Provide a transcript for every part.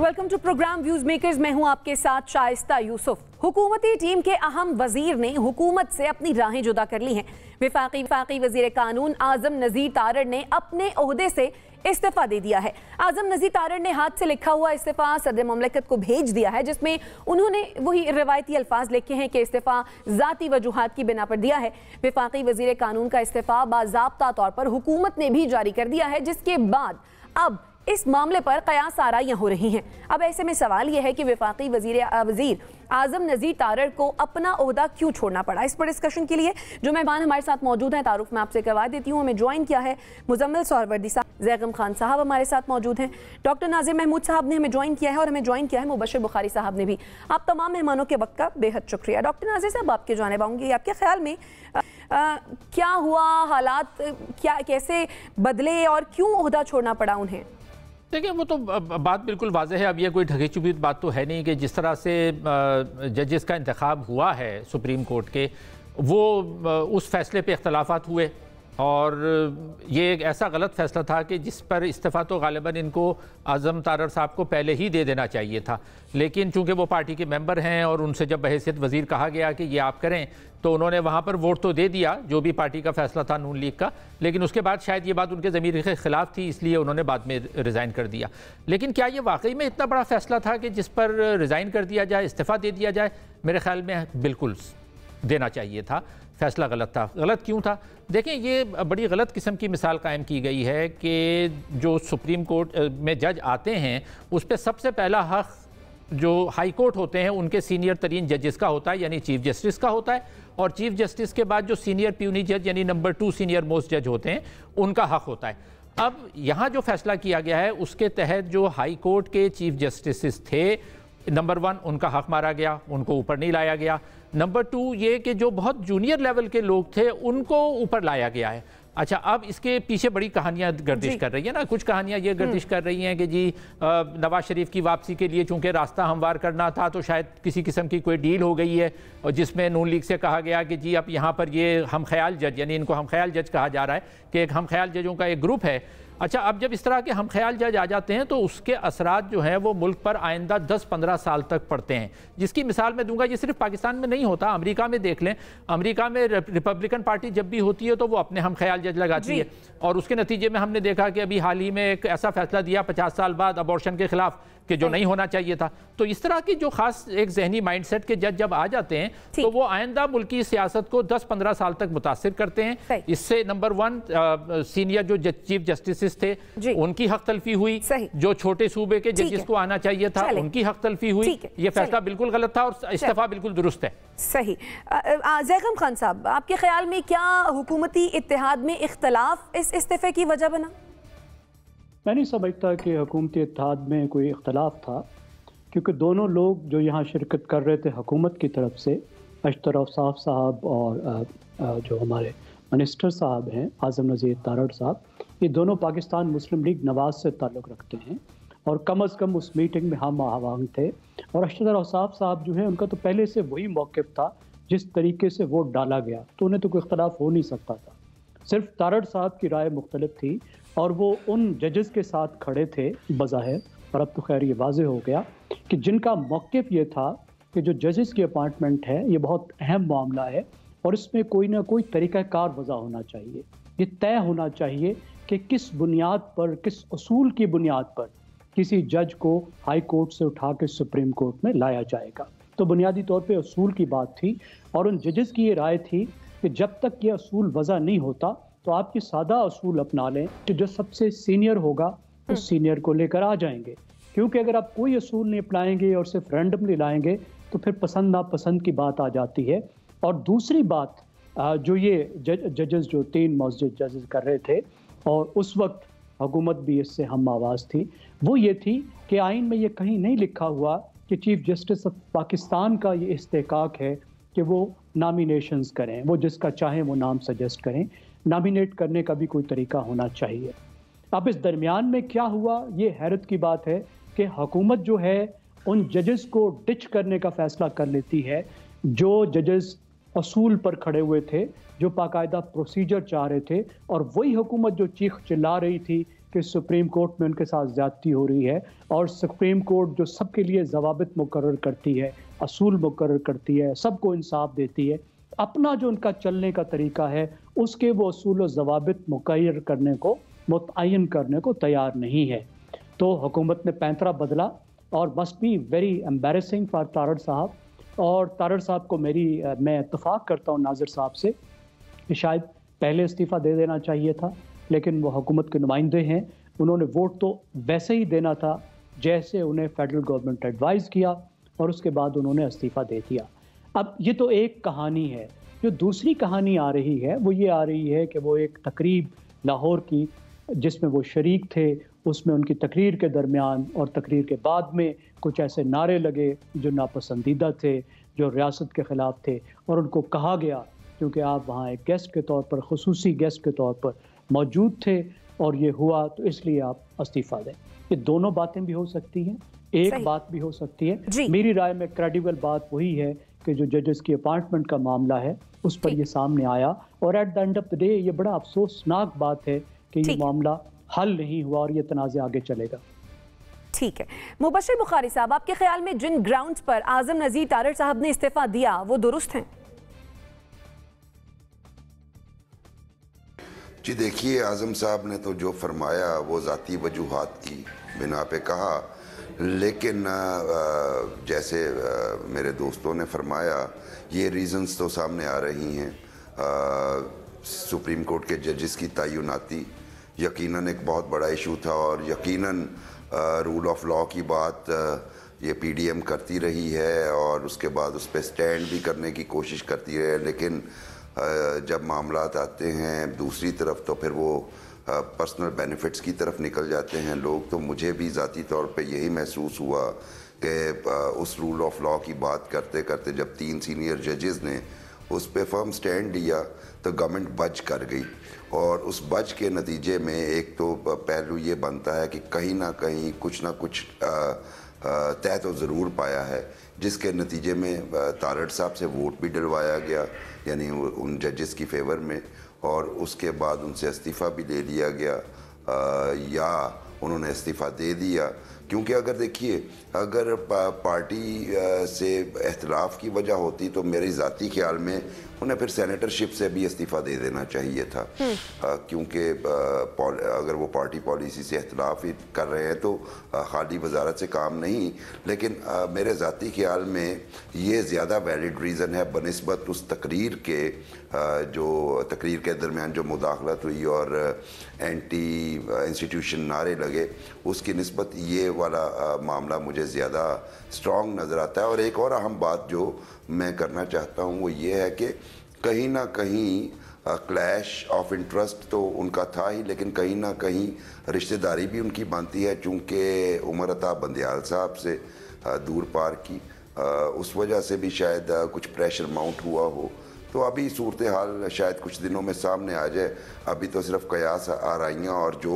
Welcome to program views makers. मैं हूं आपके साथ शाइस्ता यूसुफ। हुकूमती टीम के अहम वजीर ने हुकूमत से अपनी राहें जुदा कर ली हैं। वफाकी वजीर कानून आजम नज़ीर तारड़ ने अपने ओहदे से इस्तीफा दे दिया है। आजम नज़ीर तारड़ ने हाथ से लिखा हुआ इस्तीफा सदर ममलकत को भेज दिया है, जिसमें उन्होंने वही रिवायती अल्फाज लिखे हैं कि इस्तीफा ज़ाती वजूहात की बिना पर दिया है। वफाकी वजीर कानून का इस्तीफा बाज़ाब्ता तौर पर हुकूमत ने भी जारी कर दिया है, जिसके बाद अब इस मामले पर कयास आराइयां हो रही हैं। अब ऐसे में सवाल यह है कि वफाकी वजीर आजम नज़ीर तारड़ को अपना ओहदा क्यों छोड़ना पड़ा। इस पर डिस्कशन के लिए जो मेहमान हमारे साथ मौजूद हैं, तारुफ मैं आपसे करवा देती हूँ। हमें ज्वाइन किया है मुजम्मिल सोहरवर्दी साहब, ज़ैगम खान साहब हमारे साथ मौजूद हैं, डॉक्टर नाजिर महमूद साहब ने हमें ज्वाइन किया है और हमें ज्वाइन किया है मुबशर बुखारी साहब ने भी। आप तमाम मेहमानों के वक्त का बेहद शुक्रिया। डॉक्टर नाजिर साहब, आपके जानिब आऊँगी। आपके ख्याल में क्या हुआ, हालात क्या कैसे बदले और क्यों ओहदा छोड़ना पड़ा उन्हें? देखिए, वो तो बात बिल्कुल वाज़ेह है। अब ये कोई ढकी छुपी बात तो है नहीं कि जिस तरह से जजेस का इंतखाब हुआ है सुप्रीम कोर्ट के, वो उस फैसले पे इख्तलाफात हुए और ये एक ऐसा गलत फैसला था कि जिस पर इस्तीफ़ा तो गालिबन इनको आज़म तारड़ साहब को पहले ही दे देना चाहिए था, लेकिन चूंकि वो पार्टी के मेंबर हैं और उनसे जब बहैसियत वज़ीर कहा गया कि ये आप करें, तो उन्होंने वहाँ पर वोट तो दे दिया जो भी पार्टी का फैसला था नून लीग का, लेकिन उसके बाद शायद ये बात उनके ज़मीर के ख़िलाफ़ थी, इसलिए उन्होंने बाद में रिज़ाइन कर दिया। लेकिन क्या ये वाकई में इतना बड़ा फैसला था कि जिस पर रिज़ाइन कर दिया जाए, इस्तीफ़ा दे दिया जाए? मेरे ख्याल में बिल्कुल देना चाहिए था। फैसला गलत था। गलत क्यों था? देखें, ये बड़ी गलत किस्म की मिसाल कायम की गई है कि जो सुप्रीम कोर्ट में जज आते हैं उस पर सबसे पहला हक़ जो हाई कोर्ट होते हैं उनके सीनियर तरीन जजेस का होता है, यानी चीफ जस्टिस का होता है, और चीफ जस्टिस के बाद जो सीनियर प्यूनी जज यानी नंबर 2 सीनियर मोस्ट जज होते हैं उनका हक़ होता है। अब यहाँ जो फैसला किया गया है उसके तहत जो हाई कोर्ट के चीफ जस्टिस थे, नंबर 1 उनका हक़ मारा गया, उनको ऊपर नहीं लाया गया। नंबर 2 ये कि जो बहुत जूनियर लेवल के लोग थे उनको ऊपर लाया गया है। अच्छा, अब इसके पीछे बड़ी कहानियां गर्दिश कर रही है ना। कुछ कहानियां ये गर्दिश कर रही हैं कि जी नवाज शरीफ की वापसी के लिए चूंकि रास्ता हमवार करना था तो शायद किसी किस्म की कोई डील हो गई है, और जिसमें नून लीग से कहा गया कि जी अब यहाँ पर ये हम ख्याल जज, यानी इनको हम ख्याल जज कहा जा रहा है कि एक हम ख्याल जजों का एक ग्रुप है। अच्छा, अब जब इस तरह के हम ख्याल जज आ जाते हैं तो उसके असरात जो हैं वो मुल्क पर आइंदा 10-15 साल तक पड़ते हैं, जिसकी मिसाल मैं दूंगा। ये सिर्फ पाकिस्तान में नहीं होता, अमेरिका में देख लें। अमेरिका में रिपब्लिकन पार्टी जब भी होती है तो वो अपने हम ख्याल जज लगाती है, और उसके नतीजे में हमने देखा कि अभी हाल ही में एक ऐसा फैसला दिया 50 साल बाद अबॉर्शन के खिलाफ कि जो नहीं होना चाहिए था। तो इस तरह की जो खास एक जहनी माइंडसेट के जज जब आ जाते हैं तो वो आइंदा मुल्की सियासत को 10-15 साल तक मुतासिर करते हैं। इससे नंबर 1 सीनियर जो चीफ जस्टिस थे उनकी हक तलफी हुई, जो छोटे सूबे के जजेस को आना चाहिए था उनकी हक तलफी हुई। ये फैसला बिल्कुल गलत था और इस्तीफा बिल्कुल दुरुस्त है। सही। ज़ैगम खान साहब, आपके ख्याल में क्या हुकूमती इत्तेहाद में इख्तलाफ इस इस्तीफे की वजह बना? मैं नहीं समझता कि हुकूमती इत्तेहाद में कोई इख्तलाफ था, क्योंकि दोनों लोग जो यहाँ शिरकत कर रहे थे हुकूमत की तरफ से, अशतर औसाफ साहब और जो हमारे मिनिस्टर साहब हैं आज़म नज़ीर तारड़ साहब, ये दोनों पाकिस्तान मुस्लिम लीग नवाज से ताल्लुक़ रखते हैं और कम अज़ कम उस मीटिंग में हम आहवांग थे। और अशतर औसाफ साहब जो है उनका तो पहले से वही मौक़िफ़ था जिस तरीके से वोट डाला गया, तो उन्हें तो कोई इख्तलाफ हो नहीं सकता था। सिर्फ तारड़ साहब की राय मुख्तलिफ थी और वो उन जजेस के साथ खड़े थे बज़ाहिर, और अब तो खैर ये वाज़ेह हो गया कि जिनका मौक़िफ़ ये था कि जो जजेस की अपॉइंटमेंट है ये बहुत अहम मामला है और इसमें कोई ना कोई तरीक़ाकार वज़ा होना चाहिए। ये तय होना चाहिए कि किस बुनियाद पर, किस उसूल की बुनियाद पर किसी जज को हाई कोर्ट से उठा के सुप्रीम कोर्ट में लाया जाएगा। तो बुनियादी तौर पर उसूल की बात थी और उन जजेस की ये राय थी कि जब तक ये असूल वज़ा नहीं होता तो आप ये सादा असूल अपना लें कि जो सबसे सीनियर होगा उस सीनियर को लेकर आ जाएंगे, क्योंकि अगर आप कोई असूल नहीं अपनाएंगे और सिर्फ रैंडमली लाएंगे तो फिर पसंद नापसंद की बात आ जाती है। और दूसरी बात जो ये जजेस जो 3 मस्जिद जजेस कर रहे थे और उस वक्त हुकूमत भी इससे हम आवाज़ थी, वो ये थी कि आइन में ये कहीं नहीं लिखा हुआ कि चीफ जस्टिस ऑफ पाकिस्तान का ये इस्तेकाक है कि वो नॉमिनेशंस करें, वो जिसका चाहें वो नाम सजेस्ट करें। नॉमिनेट करने का भी कोई तरीका होना चाहिए। अब इस दरमियान में क्या हुआ, ये हैरत की बात है कि हुकूमत जो है उन जजेस को डिच करने का फ़ैसला कर लेती है जो जजेस असूल पर खड़े हुए थे, जो बाकायदा प्रोसीजर चाह रहे थे, और वही हुकूमत जो चीख चिल्ला रही थी कि सुप्रीम कोर्ट में उनके साथ ज़्यादती हो रही है, और सुप्रीम कोर्ट जो सबके लिए ज़वाबित मुकर्रर करती है, असूल मुकर्रर करती है, सबको इंसाफ देती है, अपना जो उनका चलने का तरीका है उसके वो असूल व ज़वाबित मुकर्रर करने को, मुतय्यन करने को तैयार नहीं है। तो हुकूमत ने पैंतरा बदला और must be very embarrassing for Tarar साहब। और तारड़ साहब को मैं इत्तफाक करता हूँ नाज़िर साहब से कि शायद पहले इस्तीफ़ा दे देना चाहिए था, लेकिन वो हुकूमत के नुमाइंदे हैं, उन्होंने वोट तो वैसे ही देना था जैसे उन्हें फेडरल गवर्नमेंट एडवाइस किया, और उसके बाद उन्होंने इस्तीफ़ा दे दिया। अब ये तो एक कहानी है। जो दूसरी कहानी आ रही है वो ये आ रही है कि वो एक तकरीब लाहौर की जिसमें वो शरीक थे, उसमें उनकी तकरीर के दरमियान और तकरीर के बाद में कुछ ऐसे नारे लगे जो नापसंदीदा थे, जो रियासत के ख़िलाफ़ थे, और उनको कहा गया क्योंकि आप वहाँ एक गेस्ट के तौर पर, खुसूसी गेस्ट के तौर पर मौजूद थे और ये हुआ तो इसलिए आप इस्तीफ़ा दें। ये दोनों बातें भी हो सकती हैं, एक बात भी हो सकती है। मेरी राय में क्रेडिबल बात वही है कि जो जजेस की अपॉइंटमेंट का मामला है उस पर ये सामने आया, और at the end of the day ये बड़ा अफसोसनाक बात है कि ये मामला हल नहीं हुआ और ये तनाज़ा आगे चलेगा। ठीक है, मुबश्शिर बुखारी साहब, आपके ख्याल में जिन ग्राउंड्स पर आज़म नज़ीर तारड़ साहब ने इस्तीफा दिया वो दुरुस्त हैं? जी देखिए, आज़म साहब ने तो जो फरमाया वो ज़ाती वजूहात की बिना पे कहा, लेकिन जैसे मेरे दोस्तों ने फरमाया ये रीज़न्स तो सामने आ रही हैं। सुप्रीम कोर्ट के जजेस की तयनाती यकीनन एक बहुत बड़ा इशू था, और यकीनन रूल ऑफ लॉ की बात ये पीडीएम करती रही है और उसके बाद उस पर स्टैंड भी करने की कोशिश करती है, लेकिन जब मामलात आते हैं दूसरी तरफ तो फिर वो पर्सनल बेनिफिट्स की तरफ निकल जाते हैं लोग। तो मुझे भी ज़ाती तौर पे यही महसूस हुआ कि उस रूल ऑफ लॉ की बात करते करते जब 3 सीनियर जजेस ने उस पे फर्म स्टैंड लिया तो गवर्नमेंट बच कर गई, और उस बच के नतीजे में एक तो पहलू ये बनता है कि कहीं ना कहीं कुछ ना कुछ तय तो ज़रूर पाया है, जिसके नतीजे में तारड़ साहब से वोट भी डलवाया गया, यानी उन जजेस की फेवर में, और उसके बाद उनसे इस्तीफ़ा भी ले लिया गया, या उन्होंने इस्तीफ़ा दे दिया। क्योंकि अगर देखिए, अगर पार्टी से इख्तिलाफ की वजह होती तो मेरे ज़ाती ख्याल में उन्हें फिर सेनेटरशिप से भी इस्तीफ़ा दे देना चाहिए था, क्योंकि अगर वो पार्टी पॉलिसी से इख्तिलाफ ही कर रहे हैं तो खाली वजारत से काम नहीं। लेकिन मेरे ज़ाती ख्याल में ये ज़्यादा वैलिड रीज़न है बनिस्बत उस तकरीर के, जो तकरीर के दरमियान जो मुदाखलत हुई और एंटी इंस्टीट्यूशन नारे लगे, उसकी निस्बत ये वाला मामला मुझे ज़्यादा स्ट्रॉन्ग नज़र आता है। और एक और अहम बात जो मैं करना चाहता हूँ वो ये है कि कहीं ना कहीं क्लैश ऑफ इंटरेस्ट तो उनका था ही, लेकिन कहीं ना कहीं रिश्तेदारी भी उनकी बनती है, चूँकि उमर अता बंदियाल साहब से दूर पार की, उस वजह से भी शायद कुछ प्रेशर माउंट हुआ हो। तो अभी सूरत हाल शायद कुछ दिनों में सामने आ जाए। अभी तो सिर्फ कयास आ रही हैं और जो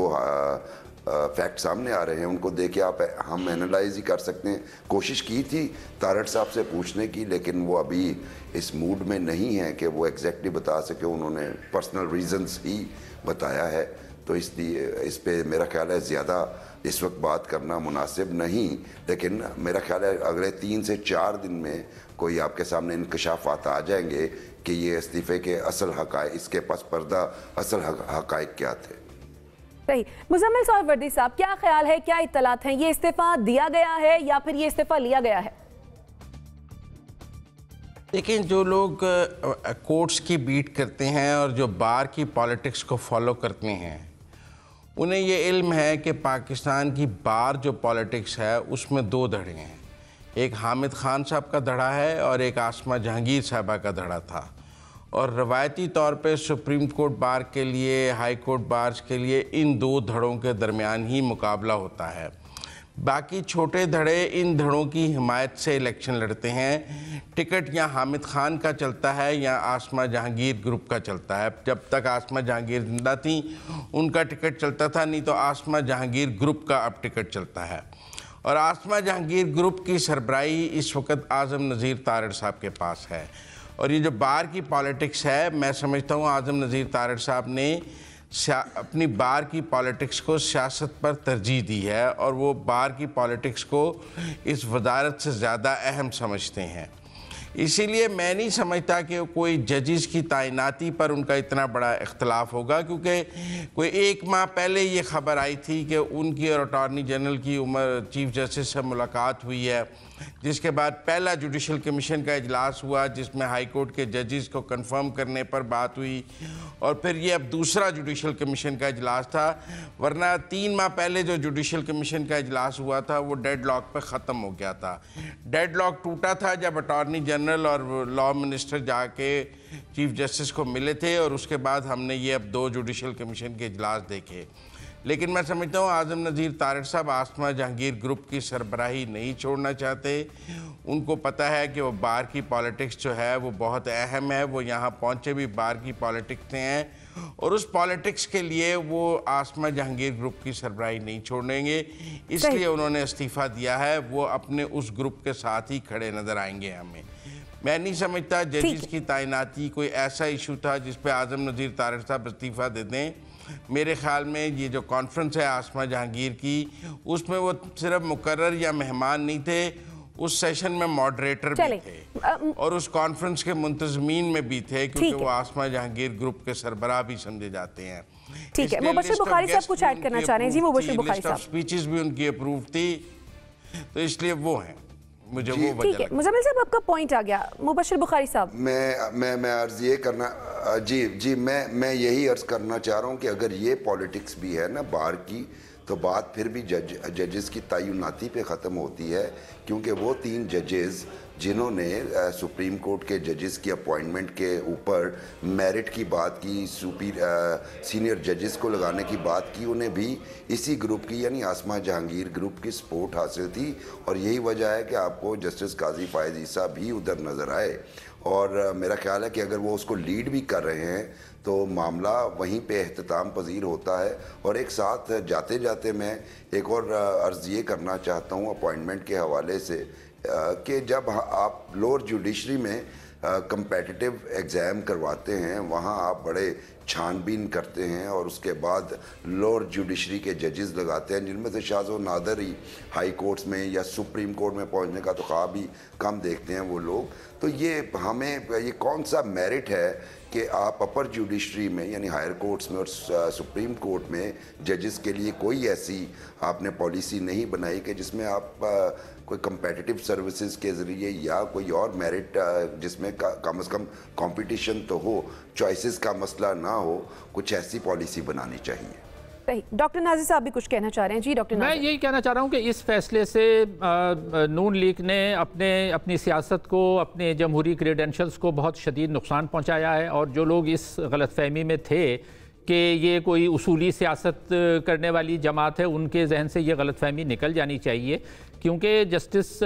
फैक्ट सामने आ रहे हैं उनको देख के हम एनालाइज ही कर सकते हैं। कोशिश की थी तारड़ साहब से पूछने की, लेकिन वो अभी इस मूड में नहीं है कि वो एग्जैक्टली बता सके, उन्होंने पर्सनल रीजंस ही बताया है। तो इसलिए इस पे मेरा ख्याल है ज़्यादा इस वक्त बात करना मुनासिब नहीं, लेकिन मेरा ख्याल है अगले 3 से 4 दिन में कोई आपके सामने इंकशाफात आ जाएंगे कि ये इस्तीफ़े के असल हक़ाइक़, इसके पस पर्दा असल हक़ाइक़ क्या थे। सही। मुज़म्मिल सोहरावर्दी साहब, क्या ख्याल है, क्या इत्तलात हैं, ये इस्तीफ़ा दिया गया है या फिर ये इस्तीफ़ा लिया गया है? लेकिन जो लोग कोर्ट्स की बीट करते हैं और जो बार की पॉलिटिक्स को फॉलो करते हैं, उन्हें ये इल्म है कि पाकिस्तान की बार जो पॉलिटिक्स है उसमें 2 धड़े हैं। एक हामिद खान साहब का धड़ा है और एक आसमा जहांगीर साहबा का धड़ा था, और रवायती तौर पे सुप्रीम कोर्ट बार के लिए, हाई कोर्ट बार्स के लिए इन 2 धड़ों के दरमियान ही मुकाबला होता है। बाकी छोटे धड़े इन धड़ों की हिमायत से इलेक्शन लड़ते हैं। टिकट या हामिद खान का चलता है या आसमा जहांगीर ग्रुप का चलता है। जब तक आसमा जहांगीर जिंदा थी उनका टिकट चलता था, नहीं तो आसमा जहांगीर ग्रुप का अब टिकट चलता है। और आसमा जहांगीर ग्रुप की सरबराही इस वक्त आज़म नज़ीर तारड़ साहब के पास है। और ये जो बार की पॉलिटिक्स है, मैं समझता हूँ आज़म नज़ीर तारड़ साहब ने अपनी बार की पॉलिटिक्स को सियासत पर तरजीह दी है और वो बार की पॉलिटिक्स को इस वजारत से ज़्यादा अहम समझते हैं। इसीलिए मैं नहीं समझता कि कोई जजेस की तैनाती पर उनका इतना बड़ा इख्तलाफ होगा, क्योंकि कोई 1 माह पहले ये खबर आई थी कि उनकी और अटॉर्नी जनरल की चीफ जस्टिस से मुलाकात हुई है, जिसके बाद पहला जुडिशल कमीशन का इजलास हुआ जिसमें हाई कोर्ट के जजेस को कंफर्म करने पर बात हुई, और फिर ये अब दूसरा जुडिशल कमीशन का इजलास था। वरना 3 माह पहले जो जुडिशल कमीशन का इजलास हुआ था वो डेडलॉक पे ख़त्म हो गया था। डेडलॉक टूटा था जब अटॉर्नी जनरल और लॉ मिनिस्टर जाके चीफ जस्टिस को मिले थे, और उसके बाद हमने ये अब 2 जुडिशल कमीशन के इजलास देखे। लेकिन मैं समझता हूँ आज़म नज़ीर तारड़ साहब आसमा जहांगीर ग्रुप की सरबराही नहीं छोड़ना चाहते। उनको पता है कि वो बार की पॉलिटिक्स जो है वो बहुत अहम है, वो यहाँ पहुँचे भी बार की पॉलिटिक्स से हैं, और उस पॉलिटिक्स के लिए वो आसमा जहांगीर ग्रुप की सरबराही नहीं छोड़ेंगे, इसलिए उन्होंने इस्तीफ़ा दिया है। वो अपने उस ग्रुप के साथ ही खड़े नज़र आएंगे हमें। मैं नहीं समझता जजेस की तैनाती कोई ऐसा इशू था जिस पे आज़म नज़ीर तारड़ साहब इस्तीफ़ा दे दें। मेरे ख्याल में ये जो कॉन्फ्रेंस है आसमा जहांगीर की, उसमें वो सिर्फ मुकर्रर या मेहमान नहीं थे, उस सेशन में मॉडरेटर भी थे और उस कॉन्फ्रेंस के मुंतजमीन में भी थे, क्योंकि वो आसमा जहांगीर ग्रुप के सरबराह भी समझे जाते हैं। ठीक है, मुबश्शिर बुखारी साहब कुछ ऐड करना चाह रहे हैं। जी मुबश्शिर बुखारी साहब, स्पीचेस भी उनकी अप्रूव थी, तो इसलिए वो हैं। मुझे वो ठीक है, मुज़म्मिल साहब आपका पॉइंट आ गया। मुबश्शिर बुखारी साहब, मैं अर्ज ये करना जी मैं यही अर्ज करना चाह रहा हूँ कि अगर ये पॉलिटिक्स भी है ना बार की, तो बात फिर भी जजेस की तैनाती पे ख़त्म होती है, क्योंकि वो 3 जजेस जिन्होंने सुप्रीम कोर्ट के जजेस की अपॉइंटमेंट के ऊपर मेरिट की बात की, सीनियर जजेस को लगाने की बात की, उन्हें भी इसी ग्रुप की यानी आसमा जहांगीर ग्रुप की सपोर्ट हासिल थी, और यही वजह है कि आपको जस्टिस काजी फायज़ ईसा भी उधर नज़र आए। और मेरा ख्याल है कि अगर वो उसको लीड भी कर रहे हैं तो मामला वहीं पे एहतमाम पजीर होता है। और एक साथ जाते जाते मैं एक और अर्ज़ ये करना चाहता हूँ अपॉइंटमेंट के हवाले से कि जब आप लोअर जुडिशरी में कंपेटिटिव एग्ज़ाम करवाते हैं, वहाँ आप बड़े छानबीन करते हैं और उसके बाद लोअर जुडिशरी के जजेस लगाते हैं, जिनमें से शाज़ व नादर ही हाई कोर्ट्स में या सुप्रीम कोर्ट में पहुंचने का तो ख्वाब ही कम देखते हैं वो लोग। तो ये हमें ये कौन सा मेरिट है कि आप अपर जुडिशरी में यानी हायर कोर्ट्स में और सुप्रीम कोर्ट में जजेस के लिए कोई ऐसी आपने पॉलिसी नहीं बनाई कि जिसमें आप कोई कंपेटिटिव सर्विसेज के ज़रिए या कोई और मेरिट जिसमें कम से कम कंपटीशन तो हो, चॉइसेस का मसला ना हो, कुछ ऐसी पॉलिसी बनानी चाहिए। डॉक्टर नाज़िर साहब भी कुछ कहना चाह रहे हैं। जी डॉक्टर मैं यही कहना चाह रहा हूँ कि इस फैसले से नून लीग ने अपनी सियासत को, अपने जमहूरी क्रेडेंशियल्स को बहुत शदीद नुकसान पहुँचाया है, और जो लोग इस गलतफहमी में थे कि ये कोई उसूली सियासत करने वाली जमात है, उनके जहन से ये गलतफहमी निकल जानी चाहिए, क्योंकि जस्टिस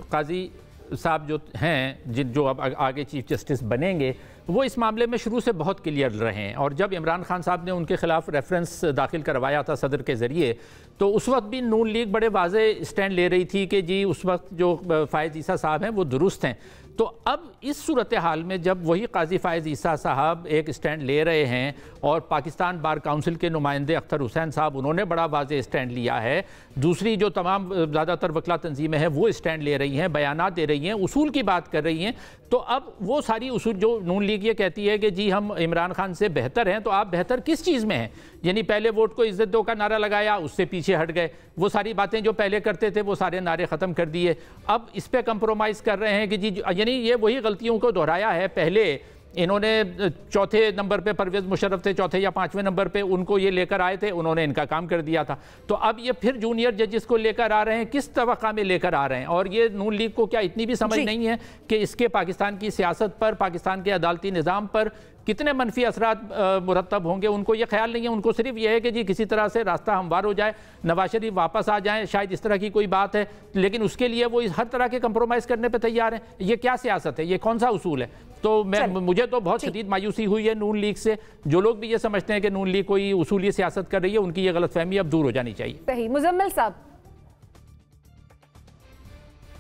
काजी साहब जो हैं, जो अब आगे चीफ जस्टिस बनेंगे, वो इस मामले में शुरू से बहुत क्लियर रहे हैं। और जब इमरान खान साहब ने उनके खिलाफ रेफरेंस दाखिल करवाया था सदर के ज़रिए, तो उस वक्त भी नून लीग बड़े वाज़े स्टैंड ले रही थी कि जी उस वक्त जो फ़ायज़ ईसा साहब हैं वो दुरुस्त हैं। तो अब इस सूरत हाल में जब वही काजी फ़ायज़ ईसा साहब एक स्टैंड ले रहे हैं और पाकिस्तान बार काउंसिल के नुमाइंदे अख्तर हुसैन साहब, उन्होंने बड़ा वाज़े स्टैंड लिया है, दूसरी जो तमाम ज़्यादातर वकला तंजीमें हैं वो स्टैंड ले रही हैं, बयानात दे रही हैं, उसूल की बात कर रही हैं, तो अब वो सारी उसूल जो नून लीग ये कहती है कि जी हम इमरान खान से बेहतर हैं, तो आप बेहतर किस चीज़ में हैं? यानी पहले वोट को इज्जत दो का नारा लगाया, उससे पीछे हट गए, वो सारी बातें जो पहले करते थे वो सारे नारे ख़त्म कर दिए, अब इस पर कंप्रोमाइज़ कर रहे हैं कि जी, यानी ये वही गलतियों को दोहराया है। पहले इन्होंने चौथे नंबर पे परवेज़ मुशर्रफ थे, चौथे या 5वें नंबर पे उनको ये लेकर आए थे, उन्होंने इनका काम कर दिया था। तो अब ये फिर जूनियर जजेस को लेकर आ रहे हैं, किस तवक्का में लेकर आ रहे हैं? और ये नून लीग को क्या इतनी भी समझ नहीं है कि इसके पाकिस्तान की सियासत पर, पाकिस्तान के अदालती निज़ाम पर कितने मनफी असरात मुरतब होंगे? उनको ये ख्याल नहीं है, उनको सिर्फ ये है कि जी किसी तरह से रास्ता हमवार हो जाए, नवाज शरीफ वापस आ जाएं, शायद इस तरह की कोई बात है, लेकिन उसके लिए वो हर तरह के कंप्रोमाइज़ करने पे तैयार हैं। ये क्या सियासत है? ये कौन सा उसूल है? तो मुझे तो बहुत शदीद मायूसी हुई है नून लीग से। जो लोग भी ये समझते हैं कि नून लीग कोई उसूली सियासत कर रही है, उनकी ये गलतफहमी अब दूर हो जानी चाहिए। सही। मुजम्मिल साहब,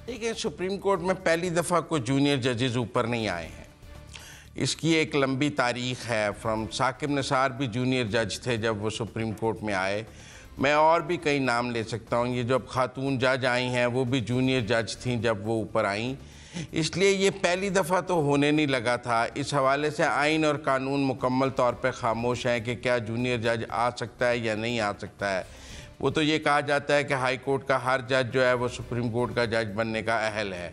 देखिए, सुप्रीम कोर्ट में पहली दफ़ा कोई जूनियर जजेस ऊपर नहीं आए हैं, इसकी एक लंबी तारीख़ है। फ्रॉम साकिब निसार भी जूनियर जज थे जब वो सुप्रीम कोर्ट में आए। मैं और भी कई नाम ले सकता हूँ। ये जो अब खातून जज आई हैं वो भी जूनियर जज थीं जब वो ऊपर आईं। इसलिए ये पहली दफ़ा तो होने नहीं लगा था। इस हवाले से आइन और कानून मुकम्मल तौर पे खामोश हैं कि क्या जूनियर जज आ सकता है या नहीं आ सकता है। वो तो ये कहा जाता है कि हाई कोर्ट का हर जज जो है वो सुप्रीम कोर्ट का जज बनने का अहल है।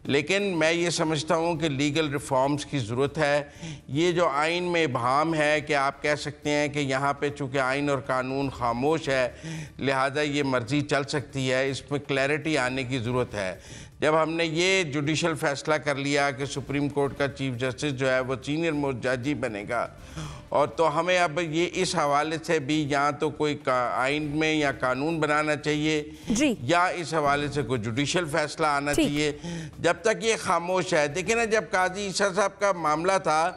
लेकिन मैं ये समझता हूँ कि लीगल रिफॉर्म्स की ज़रूरत है। ये जो आइन में इबाहम है कि आप कह सकते हैं कि यहाँ पे चूँकि आइन और कानून खामोश है लिहाजा ये मर्ज़ी चल सकती है, इसमें क्लैरिटी आने की ज़रूरत है। जब हमने ये जुडिशल फैसला कर लिया कि सुप्रीम कोर्ट का चीफ जस्टिस जो है वो सीनियर मोस्ट जज ही बनेगा, और तो हमें अब ये इस हवाले से भी या तो कोई आइन में या कानून बनाना चाहिए जी, या इस हवाले से कोई जुडिशल फैसला आना चाहिए। जब तक ये खामोश है, देखिए ना, जब काजी ईसा साहब का मामला था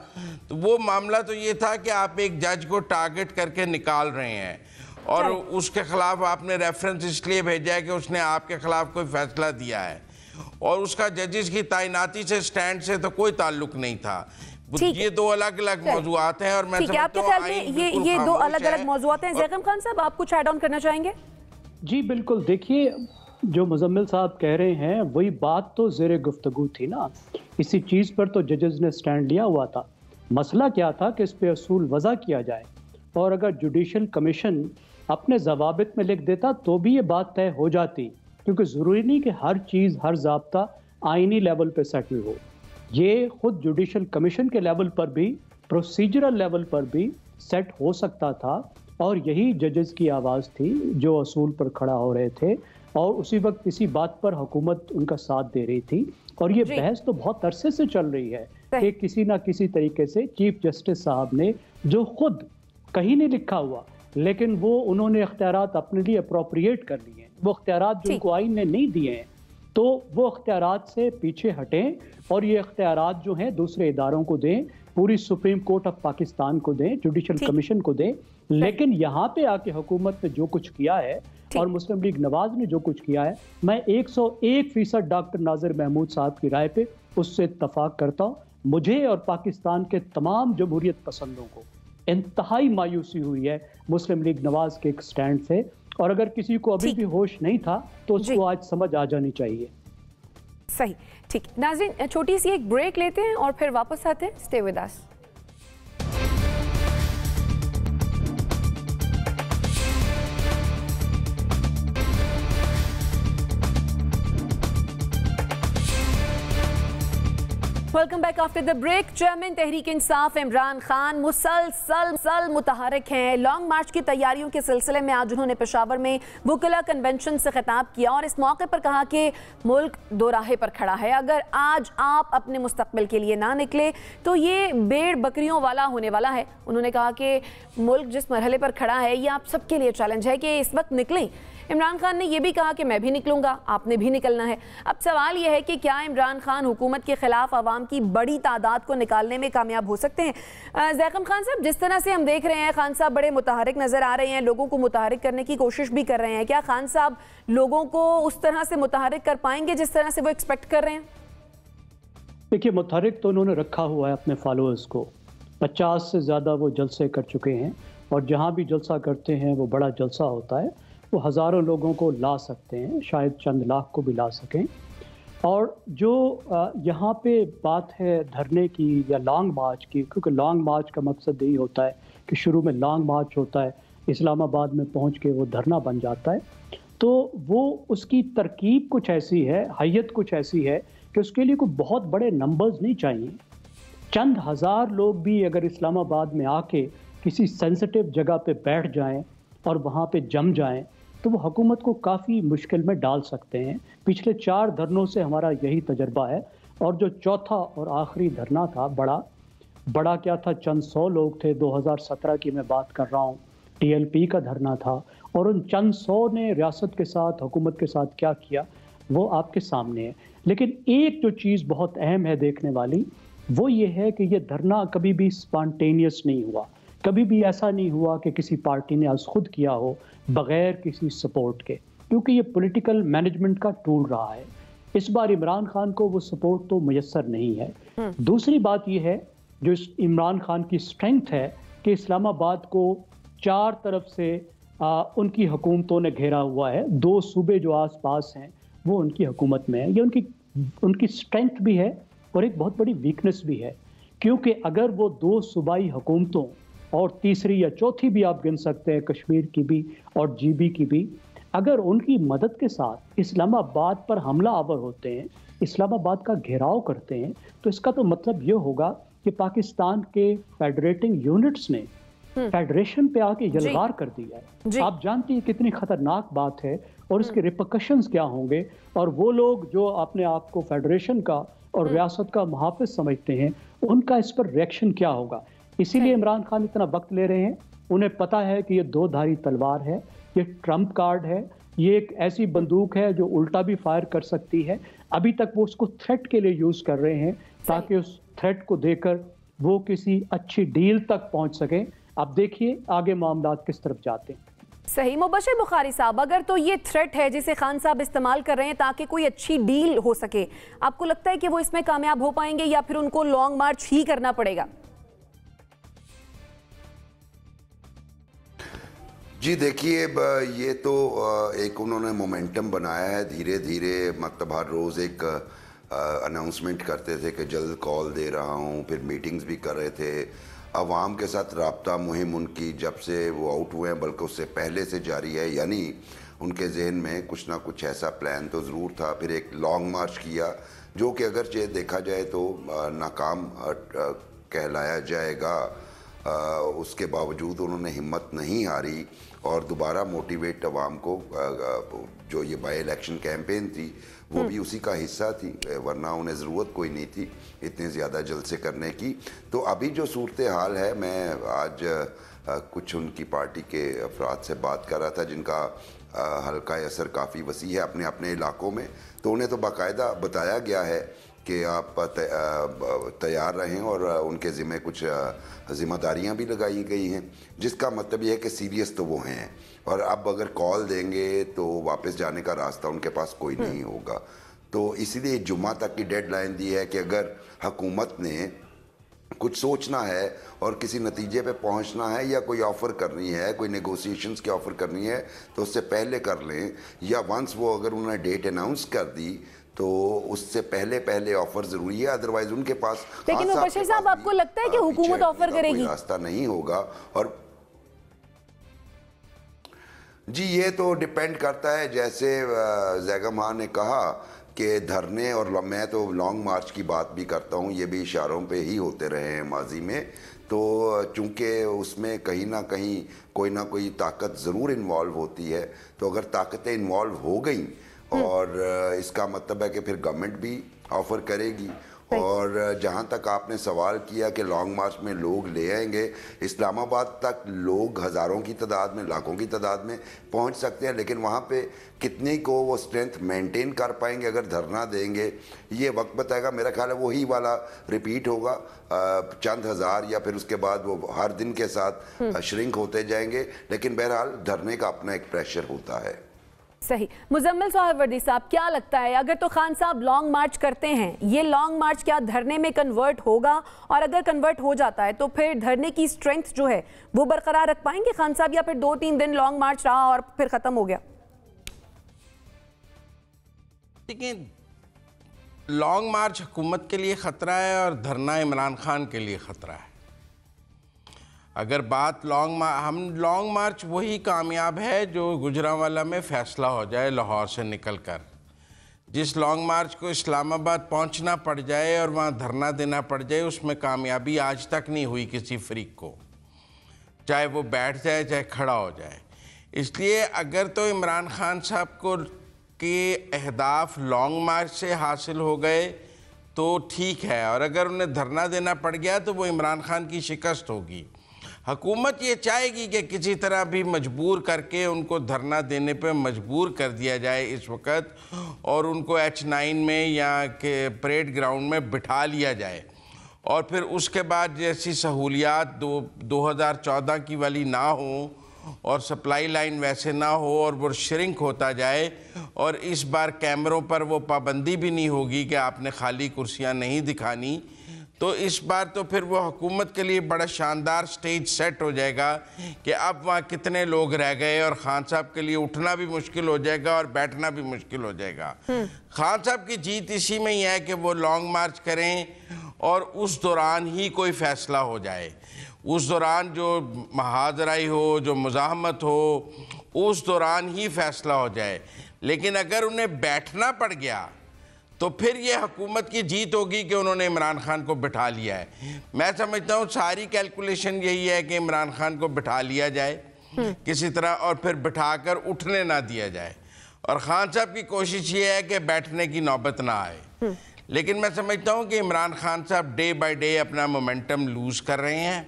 तो वो मामला तो ये था कि आप एक जज को टारगेट करके निकाल रहे हैं और उसके खिलाफ आपने रेफरेंस इसलिए भेजा है कि उसने आपके खिलाफ कोई फैसला दिया है, और उसका जजेस की तैनाती से स्टैंड से तो कोई ताल्लुक नहीं था। ये दो अलग अलग मौजूआत हैं और मैं समझता हूं आपके ख्याल में ये दो अलग अलग मौजूआत हैं। ज़ैकम खान साहब, आप कुछ ऐड ऑन करना चाहेंगे? जी बिल्कुल। देखिए, जो मुजम्मिल साहब कह रहे हैं वही बात तो ज़ेरे गुफ्तगू थी ना। इसी चीज़ पर तो जजेस ने स्टैंड लिया हुआ था। मसला क्या था कि इस पे असूल वज़ा किया जाए, और अगर जुडिशल कमीशन अपने ज़वाबित में लिख देता तो भी ये बात तय हो जाती, क्योंकि ज़रूरी नहीं कि हर चीज़ हर ज़ाब्ता आइनी लेवल पे सेटल हो। ये खुद जुडिशल कमीशन के लेवल पर भी, प्रोसीजरल लेवल पर भी सेट हो सकता था, और यही जजेस की आवाज़ थी जो असूल पर खड़ा हो रहे थे, और उसी वक्त इसी बात पर हुकूमत उनका साथ दे रही थी। और ये बहस तो बहुत अरसे से चल रही है कि किसी ना किसी तरीके से चीफ जस्टिस साहब ने, जो खुद कहीं नहीं लिखा हुआ लेकिन वो उन्होंने इख्तियारात अपने लिए अप्रोप्रिएट कर लिए हैं, वो इख्तियारात जो उनको आइन ने नहीं दिए हैं, तो वो इख्तियारात से पीछे हटें और ये इख्तियारात जो हैं दूसरे इदारों को दें, पूरी सुप्रीम कोर्ट ऑफ पाकिस्तान को दें, जुडिशल कमीशन को दें। लेकिन यहाँ पे आके हुकूमत ने जो कुछ किया है और मुस्लिम लीग नवाज ने जो कुछ किया है, मैं 101% डॉक्टर नाजिर महमूद साहब की राय पे उससे इत्तफाक करता हूँ। मुझे और पाकिस्तान के तमाम जमहूरियत पसंदों को इंतहाई मायूसी हुई है मुस्लिम लीग नवाज के एक स्टैंड से, और अगर किसी को अभी भी होश नहीं था तो उसको आज समझ आ जानी चाहिए। सही, ठीक। नाज़रीन, छोटी सी एक ब्रेक लेते हैं और फिर वापस आते हैं। Stay with us. Welcome back after the break. Chairman Tehreek Insaf Imran Khan मुसलसल मुतहरक हैं। लॉन्ग मार्च की तैयारियों के सिलसिले में आज उन्होंने पेशावर में वुकला कन्वेंशन से खिताब किया और इस मौके पर कहा कि मुल्क दो राहे पर खड़ा है। अगर आज आप अपने मुस्तकबिल के लिए ना निकले तो ये भेड़ बकरियों वाला होने वाला है। उन्होंने कहा कि मुल्क जिस मरहले पर खड़ा है ये आप सबके लिए चैलेंज है कि इस वक्त निकलें। इमरान खान ने यह भी कहा कि मैं भी निकलूंगा, आपने भी निकलना है। अब सवाल यह है कि क्या इमरान खान हुकूमत के खिलाफ आवाम की बड़ी तादाद को निकालने में कामयाब हो सकते हैं? ज़ैकम खान साहब, जिस तरह से हम देख रहे हैं खान साहब बड़े मुतहरिक नजर आ रहे हैं, लोगों को मुतहरिक करने की कोशिश भी कर रहे हैं, क्या खान साहब लोगों को उस तरह से मुतहरिक कर पाएंगे जिस तरह से वो एक्सपेक्ट कर रहे हैं? देखिए, मुतहरिक तो उन्होंने रखा हुआ है अपने फॉलोअर्स को। 50 से ज़्यादा वो जलसे कर चुके हैं, और जहाँ भी जलसा करते हैं वो बड़ा जलसा होता है। वो हज़ारों लोगों को ला सकते हैं, शायद चंद लाख को भी ला सकें। और जो यहाँ पे बात है धरने की या लॉन्ग मार्च की, क्योंकि लॉन्ग मार्च का मकसद यही होता है कि शुरू में लॉन्ग मार्च होता है, इस्लामाबाद में पहुँच के वो धरना बन जाता है, तो वो उसकी तरकीब कुछ ऐसी है, हैयत कुछ ऐसी है कि उसके लिए कोई बहुत बड़े नंबर्स नहीं चाहिए। चंद हज़ार लोग भी अगर इस्लामाबाद में आके किसी सेंसिटिव जगह पे बैठ जाएं और वहाँ पे जम जाएं तो वो हुकूमत को काफ़ी मुश्किल में डाल सकते हैं। पिछले 4 धरनों से हमारा यही तजर्बा है, और जो चौथा और आखिरी धरना था बड़ा क्या था, चंद 100 लोग थे। 2017 की मैं बात कर रहा हूँ, TLP का धरना था, और उन चंद 100 ने रियासत के साथ, हुकूमत के साथ क्या किया वो आपके सामने है। लेकिन एक जो चीज़ बहुत अहम है देखने वाली, वो ये है कि ये धरना कभी भी स्पॉन्टेनियस नहीं हुआ। कभी भी ऐसा नहीं हुआ कि किसी पार्टी ने आज खुद किया हो बगैर किसी सपोर्ट के, क्योंकि ये पॉलिटिकल मैनेजमेंट का टूल रहा है। इस बार इमरान खान को वो सपोर्ट तो मुयस्सर नहीं है। दूसरी बात ये है जो इमरान खान की स्ट्रेंथ है कि इस्लामाबाद को चार तरफ से उनकी हुकूमतों ने घेरा हुआ है, 2 सूबे जो आसपास हैं वो उनकी हुकूमत में है। ये उनकी स्ट्रेंथ भी है और एक बहुत बड़ी वीकनेस भी है, क्योंकि अगर वो 2 सूबाई हुकूमतों और तीसरी या चौथी भी आप गिन सकते हैं कश्मीर की भी और GB की भी, अगर उनकी मदद के साथ इस्लामाबाद पर हमला आवर होते हैं, इस्लामाबाद का घेराव करते हैं, तो इसका तो मतलब ये होगा कि पाकिस्तान के फेडरेटिंग यूनिट्स ने फेडरेशन पे आके यलगार कर दिया है। आप जानती हैं कितनी खतरनाक बात है और इसके रिपरकशंस क्या होंगे, और वो लोग जो अपने आप को फेडरेशन का और रियासत का मुहाफिज समझते हैं, उनका इस पर रिएक्शन क्या होगा। इसीलिए इमरान खान इतना वक्त ले रहे हैं। उन्हें पता है कि ये 2 धारी तलवार है, ये ट्रम्प कार्ड है, ये एक ऐसी बंदूक है जो उल्टा भी फायर कर सकती है। अभी तक वो उसको थ्रेट के लिए यूज कर रहे हैं ताकि उस थ्रेट को देकर वो किसी अच्छी डील तक पहुंच सकें। अब देखिए आगे मामलात किस तरफ जाते हैं। सही। मुबश्शिर बुखारी साहब, अगर तो ये थ्रेट है जिसे खान साहब इस्तेमाल कर रहे हैं ताकि कोई अच्छी डील हो सके, आपको लगता है कि वो इसमें कामयाब हो पाएंगे या फिर उनको लॉन्ग मार्च ही करना पड़ेगा? जी देखिए, ये तो एक उन्होंने मोमेंटम बनाया है धीरे धीरे, मतलब हर रोज़ एक अनाउंसमेंट करते थे कि जल्द कॉल दे रहा हूँ, फिर मीटिंग्स भी कर रहे थे। अवाम के साथ राब्ता मुहिम उनकी जब से वो आउट हुए हैं बल्कि उससे पहले से जारी है, यानी उनके जहन में कुछ ना कुछ ऐसा प्लान तो ज़रूर था। फिर एक लॉन्ग मार्च किया जो कि अगर देखा जाए तो नाकाम कहलाया जाएगा, उसके बावजूद उन्होंने हिम्मत नहीं हारी और दोबारा मोटिवेट अवाम को, जो ये बाई इलेक्शन कैंपेन थी वो भी उसी का हिस्सा थी, वरना उन्हें ज़रूरत कोई नहीं थी इतने ज़्यादा जलसे करने की। तो अभी जो सूरत हाल है, मैं आज कुछ उनकी पार्टी के अफराद से बात कर रहा था जिनका हल्का असर काफ़ी वसी है अपने अपने इलाकों में, तो उन्हें तो बाकायदा बताया गया है कि आप तैयार रहें और उनके ज़िम्मे कुछ ज़िम्मेदारियां भी लगाई गई हैं, जिसका मतलब ये है कि सीरियस तो वो हैं और अब अगर कॉल देंगे तो वापस जाने का रास्ता उनके पास कोई नहीं होगा। तो इसीलिए जुम्मा तक की डेडलाइन दी है कि अगर हुकूमत ने कुछ सोचना है और किसी नतीजे पे पहुंचना है या कोई ऑफ़र करनी है, कोई नेगोशिएशंस की ऑफ़र करनी है, तो उससे पहले कर लें, या वंस वो अगर उन्होंने डेट अनाउंस कर दी तो उससे पहले ऑफर जरूरी है, अदरवाइज उनके पास। लेकिन मुबश्शिर साहब, आपको लगता है कि हुकूमत ऑफर करेगी? रास्ता नहीं होगा। और जी ये तो डिपेंड करता है, जैसे जैगम खान ने कहा कि धरने, और मैं तो लॉन्ग मार्च की बात भी करता हूँ, ये भी इशारों पे ही होते रहे हैं माजी में, तो चूँकि उसमें कहीं ना कहीं कोई ना कोई ताकत ज़रूर इन्वॉल्व होती है, तो अगर ताकतें इन्वॉल्व हो गई और इसका मतलब है कि फिर गवर्नमेंट भी ऑफ़र करेगी। और जहाँ तक आपने सवाल किया कि लॉन्ग मार्च में लोग ले आएंगे, इस्लामाबाद तक लोग हज़ारों की तादाद में, लाखों की तादाद में पहुँच सकते हैं, लेकिन वहाँ पे कितने को वो स्ट्रेंथ मेंटेन कर पाएंगे अगर धरना देंगे, ये वक्त बताएगा। मेरा ख्याल है वही वाला रिपीट होगा, चंद हज़ार, या फिर उसके बाद वो हर दिन के साथ श्रिंक होते जाएंगे, लेकिन बहरहाल धरने का अपना एक प्रेशर होता है। सही। मुजम्मिल सोहरावर्दी साहब, क्या लगता है, अगर तो खान साहब लॉन्ग मार्च करते हैं, ये लॉन्ग मार्च क्या धरने में कन्वर्ट होगा? और अगर कन्वर्ट हो जाता है तो फिर धरने की स्ट्रेंथ जो है वो बरकरार रख पाएंगे खान साहब, या फिर 2-3 दिन लॉन्ग मार्च रहा और फिर खत्म हो गया? लेकिन लॉन्ग मार्च हुकूमत के लिए खतरा है और धरना इमरान खान के लिए खतरा है। अगर बात लॉन्ग मार्च वही कामयाब है जो गुजरांवाला में फ़ैसला हो जाए लाहौर से निकलकर। जिस लॉन्ग मार्च को इस्लामाबाद पहुंचना पड़ जाए और वहां धरना देना पड़ जाए, उसमें कामयाबी आज तक नहीं हुई किसी फ्रीक को, चाहे वो बैठ जाए चाहे खड़ा हो जाए। इसलिए अगर तो इमरान खान साहब को के अहदाफ लॉन्ग मार्च से हासिल हो गए तो ठीक है, और अगर उन्हें धरना देना पड़ गया तो वो इमरान खान की शिकस्त होगी। हुकूमत ये चाहेगी कि किसी तरह भी मजबूर करके उनको धरना देने पे मजबूर कर दिया जाए इस वक्त, और उनको H9 में या के परेड ग्राउंड में बिठा लिया जाए, और फिर उसके बाद जैसी सहूलियात 2014 की वाली ना हो और सप्लाई लाइन वैसे ना हो और वो श्रिंक होता जाए, और इस बार कैमरों पर वो पाबंदी भी नहीं होगी कि आपने खाली कुर्सियां नहीं दिखानी, तो इस बार तो फिर वो हुकूमत के लिए बड़ा शानदार स्टेज सेट हो जाएगा कि अब वहाँ कितने लोग रह गए और खान साहब के लिए उठना भी मुश्किल हो जाएगा और बैठना भी मुश्किल हो जाएगा। खान साहब की जीत इसी में ही है कि वो लॉन्ग मार्च करें और उस दौरान ही कोई फैसला हो जाए, उस दौरान जो महाजराई हो, जो मुज़ाहमत हो, उस दौरान ही फैसला हो जाए। लेकिन अगर उन्हें बैठना पड़ गया तो फिर ये हुकूमत की जीत होगी कि उन्होंने इमरान खान को बिठा लिया है। मैं समझता हूँ सारी कैलकुलेशन यही है कि इमरान खान को बिठा लिया जाए किसी तरह और फिर बिठाकर उठने ना दिया जाए, और खान साहब की कोशिश ये है कि बैठने की नौबत ना आए। लेकिन मैं समझता हूँ कि इमरान खान साहब डे बाय डे अपना मोमेंटम लूज़ कर रहे हैं।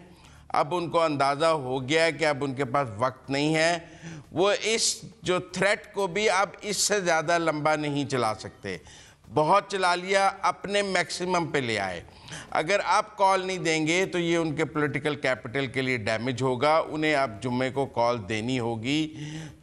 अब उनको अंदाज़ा हो गया है कि अब उनके पास वक्त नहीं है, वो इस जो थ्रेट को भी अब इससे ज़्यादा लंबा नहीं चला सकते। बहुत चला लिया, अपने मैक्सिमम पे ले आए। अगर आप कॉल नहीं देंगे तो ये उनके पॉलिटिकल कैपिटल के लिए डैमेज होगा। उन्हें अब जुम्मे को कॉल देनी होगी।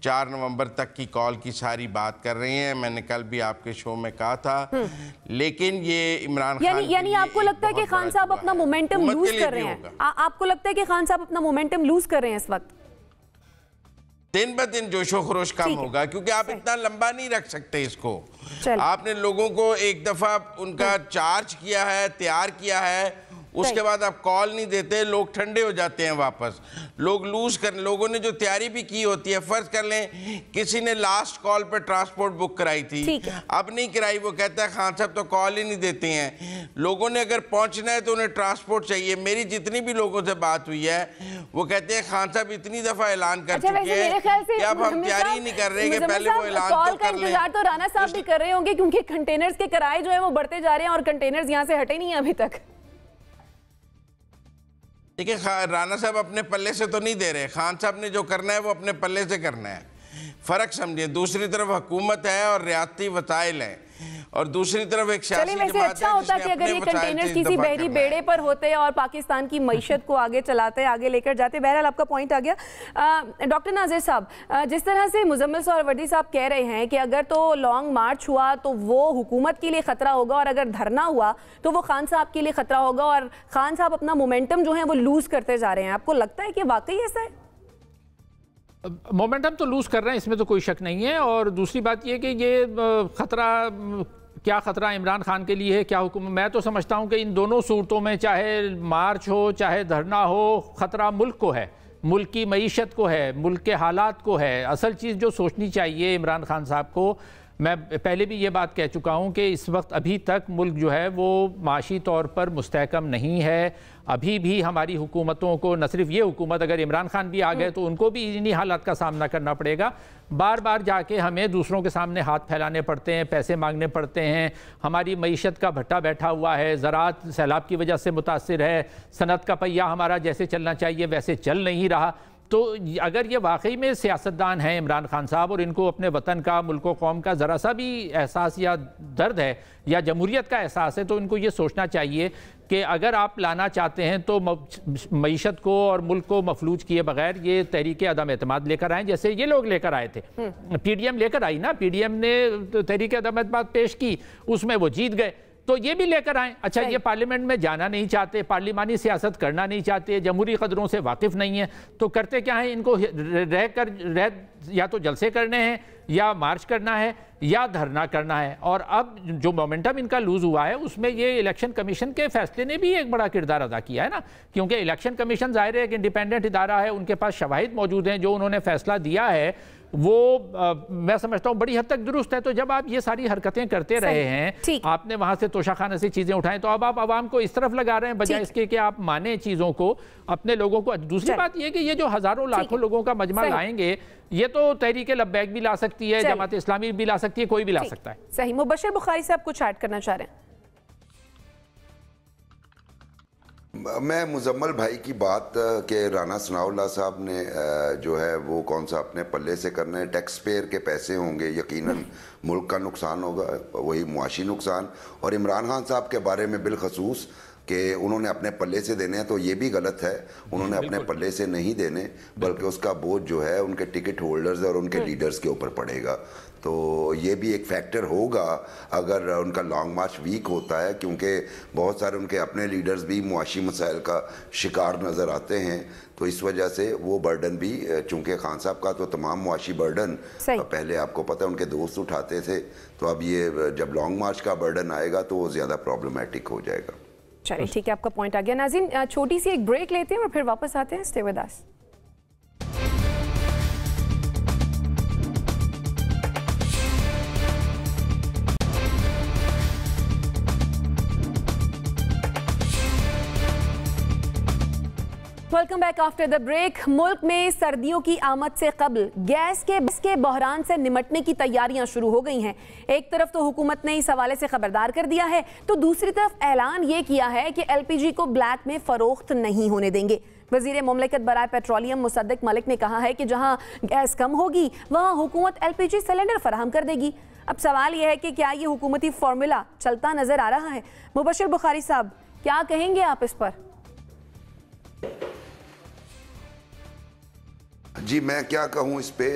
4 नवंबर तक की कॉल की सारी बात कर रहे हैं, मैंने कल भी आपके शो में कहा था। लेकिन ये इमरान खान यानी आपको लगता है कि खान साहब अपना मोमेंटम लूज कर रहे हैं? आपको लगता है कि खान साहब अपना मोमेंटम लूज कर रहे हैं इस वक्त? दिन ब दिन जोशो खरोश कम होगा, क्योंकि आप इतना लंबा नहीं रख सकते इसको। आपने लोगों को एक दफा उनका चार्ज किया है, तैयार किया है, उसके बाद आप कॉल नहीं देते, लोग ठंडे हो जाते हैं वापस, लोग लूज कर। लोगों ने जो तैयारी भी की होती है, फर्ज कर लें किसी ने लास्ट कॉल पे ट्रांसपोर्ट बुक कराई थी, अब नहीं कराई, वो कहता है खान साहब तो कॉल ही नहीं देते हैं। लोगों ने अगर पहुंचना है तो उन्हें ट्रांसपोर्ट चाहिए। मेरी जितनी भी लोगों से बात हुई है वो कहते हैं खान साहब इतनी दफा ऐलान कर चुके हैं कि अब हम तैयारी ही नहीं कर रहे कि पहले वो ऐलान तो कर लें। इंतजार तो राणा साहब भी कर रहे होंगे, क्योंकि कंटेनर्स के किराए जो है वो बढ़ते जा रहे हैं और कंटेनर्स यहाँ से हटे नहीं है अभी तक। देखिए, राणा साहब अपने पल्ले से तो नहीं दे रहे, खान साहब ने जो करना है वो अपने पल्ले से करना है, फ़र्क समझिए। दूसरी तरफ हुकूमत है और रियासती वसाइल हैं, और दूसरी तरफ एक सियासी जमात है। अच्छा होता कि अगर ये कंटेनर्स किसी बहरी बेड़े पर होते और पाकिस्तान की मईशत को आगे चलाते, आगे लेकर जाते। बहरहाल आपका पॉइंट आ गया। डॉक्टर नाजिर साहब, जिस तरह से मुजम्मिल सोहरावर्दी साहब कह रहे हैं कि अगर तो लॉन्ग मार्च हुआ तो वो हुकूमत के लिए खतरा होगा, और अगर धरना हुआ तो वो खान साहब के लिए खतरा होगा, और खान साहब अपना मोमेंटम जो है वो लूज करते जा रहे हैं, आपको लगता है कि वाकई ऐसा है? मोमेंटम तो लूज कर रहे हैं, इसमें तो कोई शक नहीं है। और दूसरी बात यह कि ये खतरा, क्या खतरा इमरान खान के लिए है, क्या हुकूमत, मैं तो समझता हूं कि इन दोनों सूरतों में, चाहे मार्च हो चाहे धरना हो, खतरा मुल्क को है, मुल्क की मईशत को है, मुल्क के हालात को है। असल चीज़ जो सोचनी चाहिए इमरान खान साहब को, मैं पहले भी ये बात कह चुका हूँ कि इस वक्त अभी तक मुल्क जो है वो माशी तौर पर मुस्तहकम नहीं है। अभी भी हमारी हुकूमतों को, न सिर्फ ये हुकूमत, अगर इमरान खान भी आ गए तो उनको भी इन्हीं हालात का सामना करना पड़ेगा। बार बार जाके हमें दूसरों के सामने हाथ फैलाने पड़ते हैं, पैसे मांगने पड़ते हैं, हमारी मईशत का भट्टा बैठा हुआ है, ज़राअत सैलाब की वजह से मुतासिर है, सनत का पहिया हमारा जैसे चलना चाहिए वैसे चल नहीं रहा। तो अगर ये वाकई में सियासतदान हैं इमरान खान साहब, और इनको अपने वतन का, मुल्क व कौम का ज़रा सा भी एहसास या दर्द है या जमहूरियत का एहसास है, तो इनको ये सोचना चाहिए कि अगर आप लाना चाहते हैं तो मईशत को और मुल्क को मफलूज किए बगैर ये तहरीक अदम एतमाद लेकर आए, जैसे ये लोग लेकर आए थे। PDM लेकर आई ना, PDM ने तहरीक अदम एतमाद पेश की, उसमें वो जीत गए, तो ये भी लेकर आए। अच्छा, ये पार्लियामेंट में जाना नहीं चाहते, पार्लिमानी सियासत करना नहीं चाहते, जमहूरी कदरों से वाकिफ नहीं है, तो करते क्या है, इनको या तो जलसे करने हैं, या मार्च करना है, या धरना करना है। और अब जो मोमेंटम इनका लूज हुआ है उसमें ये इलेक्शन कमीशन के फैसले ने भी एक बड़ा किरदार अदा किया है ना, क्योंकि इलेक्शन कमीशन जाहिर है एक इंडिपेंडेंट इदारा है, उनके पास शवाहिद मौजूद हैं, जो उन्होंने फैसला दिया है वो मैं समझता हूँ बड़ी हद तक दुरुस्त है। तो जब आप ये सारी हरकतें करते रहे हैं, आपने वहां से तोशाखाने से चीजें उठाएं, तो अब आप आवाम को इस तरफ लगा रहे हैं बजाय इसके कि आप माने चीजों को, अपने लोगों को। दूसरी बात ये कि ये जो हजारों लाखों लोगों का मजमा लाएंगे, ये तो तहरीक लब्बैक भी ला सकती है, जमात इस्लामी भी ला सकती है, कोई भी ला सकता है। सही। मुबश्शिर बुखारी साहब कुछ ऐड करना चाह रहे हैं? मैं मुजम्मल भाई की बात के राना सनाउल्लाह साहब ने जो है वो कौन सा अपने पल्ले से करना है, टैक्स पेयर के पैसे होंगे, यकीनन मुल्क का नुकसान होगा, वही मुआशी नुकसान। और इमरान खान साहब के बारे में बिलखसूस कि उन्होंने अपने पल्ले से देने हैं, तो ये भी गलत है, उन्होंने अपने पल्ले से नहीं देने, बल्कि उसका बोझ जो है उनके टिकट होल्डर्स और उनके लीडर्स के ऊपर पड़ेगा। तो ये भी एक फैक्टर होगा अगर उनका लॉन्ग मार्च वीक होता है, क्योंकि बहुत सारे उनके अपने लीडर्स भी मुआशी मसाइल का शिकार नज़र आते हैं। तो इस वजह से वो बर्डन भी, चूँकि खान साहब का तो तमाम मुआशी बर्डन पहले आपको पता है उनके दोस्त उठाते थे, तो अब ये जब लॉन्ग मार्च का बर्डन आएगा तो वो ज़्यादा प्रॉब्लमेटिक हो जाएगा। चलिए ठीक है, आपका पॉइंट आ गया। नाज़रीन, छोटी सी एक ब्रेक लेते हैं और फिर वापस आते हैं। Stay with us. Welcome back after the break. मुल्क में सर्दियों की आमद से कबल गैस के बहरान से निमटने की तैयारियां शुरू हो गई हैं। एक तरफ तो हुकूमत ने इस हवाले से खबरदार कर दिया है, तो दूसरी तरफ ऐलान ये किया है कि एलपीजी को ब्लैक में फरोख्त नहीं होने देंगे। वजीर मुमलिकत बराए पेट्रोलियम मुसद्दिक मलिक ने कहा है कि जहां गैस कम होगी वहां हुकूमत एलपीजी सिलेंडर फराहम कर देगी। अब सवाल यह है कि क्या ये हुकूमती फॉर्मूला चलता नजर आ रहा है? मुबशिर बुखारी साहब, क्या कहेंगे आप इस पर? जी, मैं क्या कहूँ इस पे,